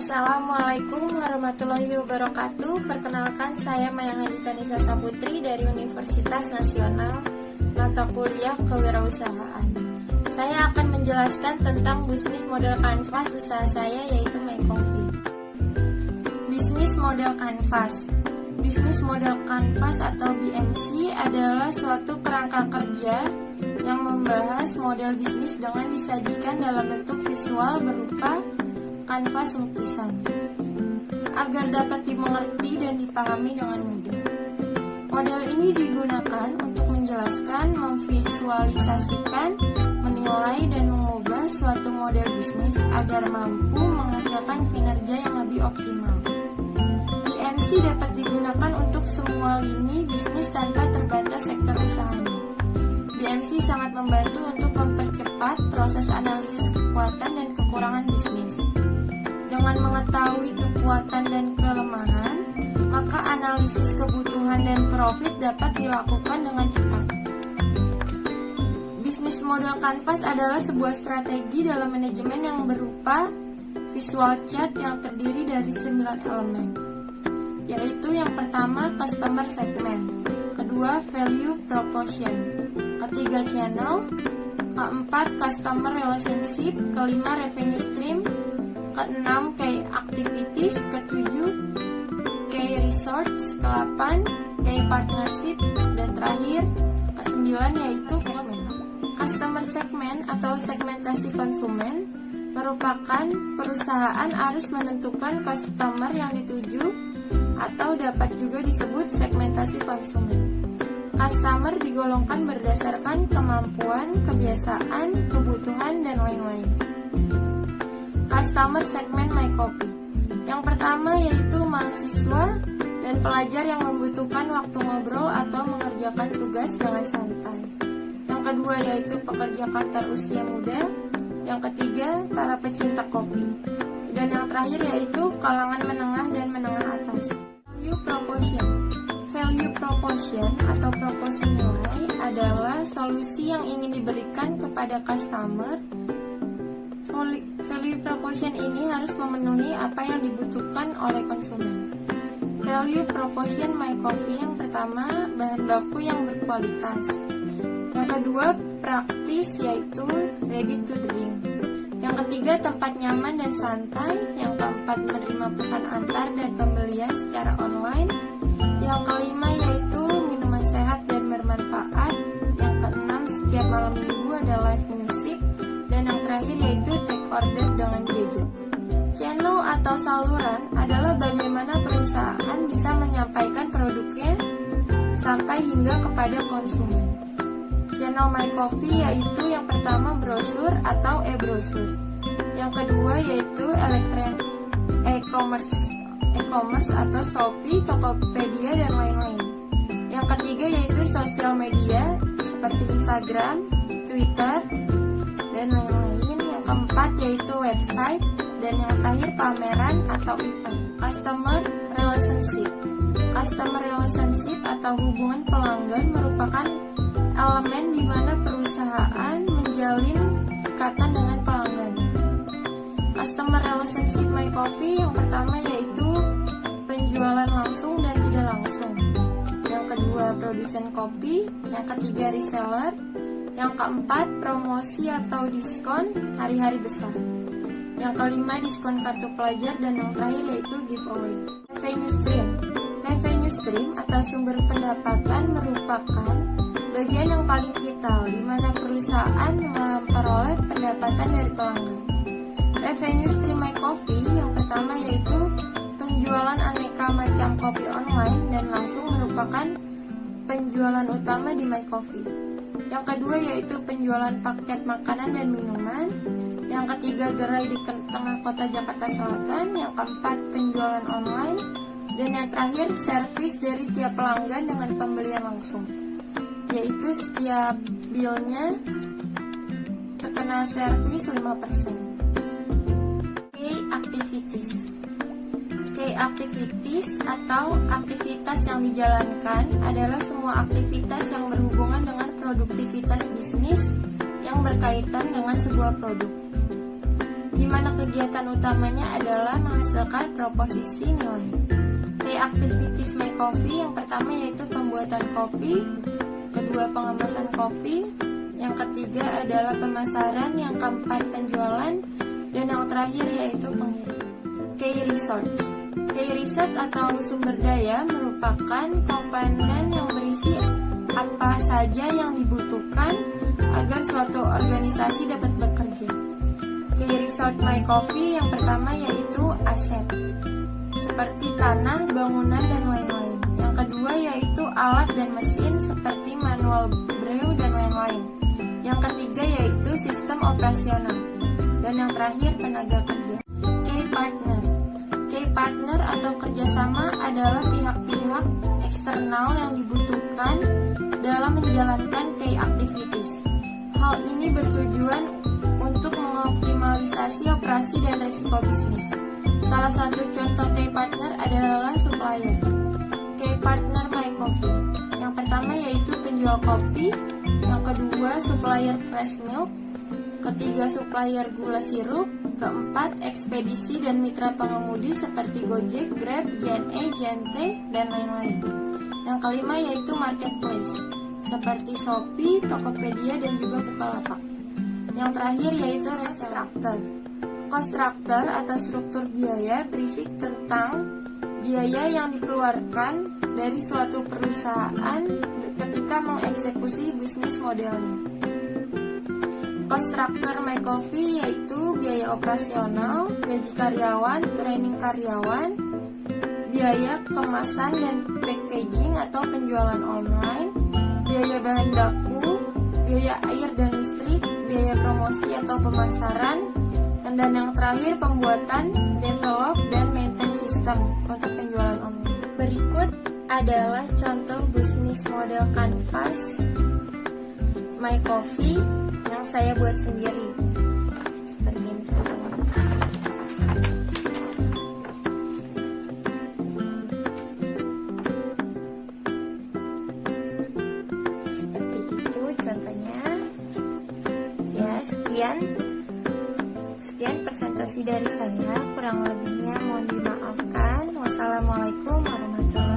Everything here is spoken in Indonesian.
Assalamualaikum warahmatullahi wabarakatuh. Perkenalkan, saya Mayang Handika Nisa Saputri dari Universitas Nasional, mata kuliah Kewirausahaan. Saya akan menjelaskan tentang bisnis model kanvas usaha saya, yaitu My Coffee. Bisnis model kanvas. Bisnis model kanvas atau BMC adalah suatu kerangka kerja yang membahas model bisnis dengan disajikan dalam bentuk visual berupa kanvas lukisan agar dapat dimengerti dan dipahami dengan mudah. Model ini digunakan untuk menjelaskan, memvisualisasikan, menilai, dan mengubah suatu model bisnis agar mampu menghasilkan kinerja yang lebih optimal. BMC dapat digunakan untuk semua lini bisnis tanpa terbatas sektor usahanya. BMC sangat membantu untuk mempercepat proses analisis kekuatan dan kekurangan bisnis. Dengan mengetahui kekuatan dan kelemahan, maka analisis kebutuhan dan profit dapat dilakukan dengan cepat. Bisnis model kanvas adalah sebuah strategi dalam manajemen yang berupa visual chart yang terdiri dari 9 elemen, yaitu yang pertama customer segment, kedua value proposition, ketiga channel, keempat customer relationship, kelima revenue stream, keenam key activities, ketujuh key resource, ke-8 key partnership, dan terakhir ke-9 yaitu customer segment atau segmentasi konsumen. Merupakan perusahaan harus menentukan customer yang dituju atau dapat juga disebut segmentasi konsumen. Customer digolongkan berdasarkan kemampuan, kebiasaan, kebutuhan, dan lain-lain. Customer segment My Coffee. Yang pertama yaitu mahasiswa dan pelajar yang membutuhkan waktu ngobrol atau mengerjakan tugas dengan santai. Yang kedua yaitu pekerja kantor usia muda. Yang ketiga para pecinta kopi. Dan yang terakhir yaitu kalangan menengah dan menengah atas. Value proposition. Value proposition atau proporsi nilai adalah solusi yang ingin diberikan kepada customer. Value proposition ini harus memenuhi apa yang dibutuhkan oleh konsumen. Value proposition My Coffee yang pertama, bahan baku yang berkualitas. Yang kedua, praktis, yaitu ready to drink. Yang ketiga, tempat nyaman dan santai. Yang keempat, menerima pesan antar dan pembelian secara online. Yang kelima yaitu minuman sehat dan bermanfaat. Yang keenam, setiap malam minggu ada live music. Dan yang terakhir yaitu take order dengan gadget. Channel atau saluran adalah bagaimana perusahaan bisa menyampaikan produknya sampai hingga kepada konsumen. Channel My Coffee yaitu yang pertama brosur atau e-brosur. Yang kedua yaitu e-commerce atau Shopee, Tokopedia, dan lain-lain. Yang ketiga yaitu sosial media seperti Instagram, Twitter, dan lain-lain. Yang keempat yaitu website, dan yang terakhir pameran atau event. Customer relationship. Customer relationship atau hubungan pelanggan merupakan elemen di mana perusahaan menjalin ikatan dengan pelanggan. Customer relationship My Coffee yang pertama yaitu penjualan langsung dan tidak langsung. Yang kedua produsen kopi, yang ketiga reseller, yang keempat promosi atau diskon hari-hari besar. Yang kelima diskon kartu pelajar, dan yang terakhir yaitu giveaway. Revenue stream. Revenue stream atau sumber pendapatan merupakan bagian yang paling vital di mana perusahaan memperoleh pendapatan dari pelanggan. Revenue stream My Coffee yang pertama yaitu penjualan aneka macam kopi online dan langsung merupakan penjualan utama di My Coffee. Yang kedua yaitu penjualan paket makanan dan minuman. Yang ketiga gerai di tengah kota Jakarta Selatan. Yang keempat penjualan online. Dan yang terakhir servis dari tiap pelanggan dengan pembelian langsung, yaitu setiap bilnya terkena servis 5%. Key activities. Key activities atau aktivitas yang dijalankan adalah semua aktivitas yang berhubungan dengan produktivitas bisnis yang berkaitan dengan sebuah produk. di mana kegiatan utamanya adalah menghasilkan proposisi nilai. Key activities My Coffee yang pertama yaitu pembuatan kopi, kedua pengemasan kopi, yang ketiga adalah pemasaran, yang keempat penjualan, dan yang terakhir yaitu pengiriman. Key resource. Key resource atau sumber daya merupakan komponen yang berisi apa saja yang dibutuhkan agar suatu organisasi dapat bekerja. Key resource My Coffee yang pertama yaitu aset, seperti tanah, bangunan, dan lain-lain. Yang kedua yaitu alat dan mesin seperti manual brew dan lain-lain. Yang ketiga yaitu sistem operasional. Dan yang terakhir tenaga kerja. Key partner. Key partner atau kerjasama adalah pihak-pihak eksternal yang dibutuhkan dalam menjalankan key activities. Hal ini bertujuan untuk mengoptimalisasi operasi dan risiko bisnis. Salah satu contoh key partner adalah supplier. Key partner My Coffee. Yang pertama yaitu penjual kopi, yang kedua supplier fresh milk, ketiga supplier gula sirup, keempat ekspedisi dan mitra pengemudi seperti Gojek, Grab, JNE, JNT, dan lain-lain. Yang kelima yaitu marketplace seperti Shopee, Tokopedia, dan juga Bukalapak. Yang terakhir yaitu restructure. Cost structure atau struktur biaya berisi tentang biaya yang dikeluarkan dari suatu perusahaan ketika mengeksekusi bisnis modelnya. Cost structure My Coffee yaitu biaya operasional, gaji karyawan, training karyawan, biaya kemasan dan packaging atau penjualan online, biaya bahan baku, biaya air dan listrik, biaya promosi atau pemasaran, dan yang terakhir pembuatan, develop, dan maintain sistem untuk penjualan online. Berikut adalah contoh bisnis model canvas My Coffee yang saya buat sendiri. Seperti ini contohnya. Seperti itu contohnya. Ya, sekian presentasi dari saya. Kurang lebihnya mohon dimaafkan. Wassalamualaikum warahmatullahi wabarakatuh.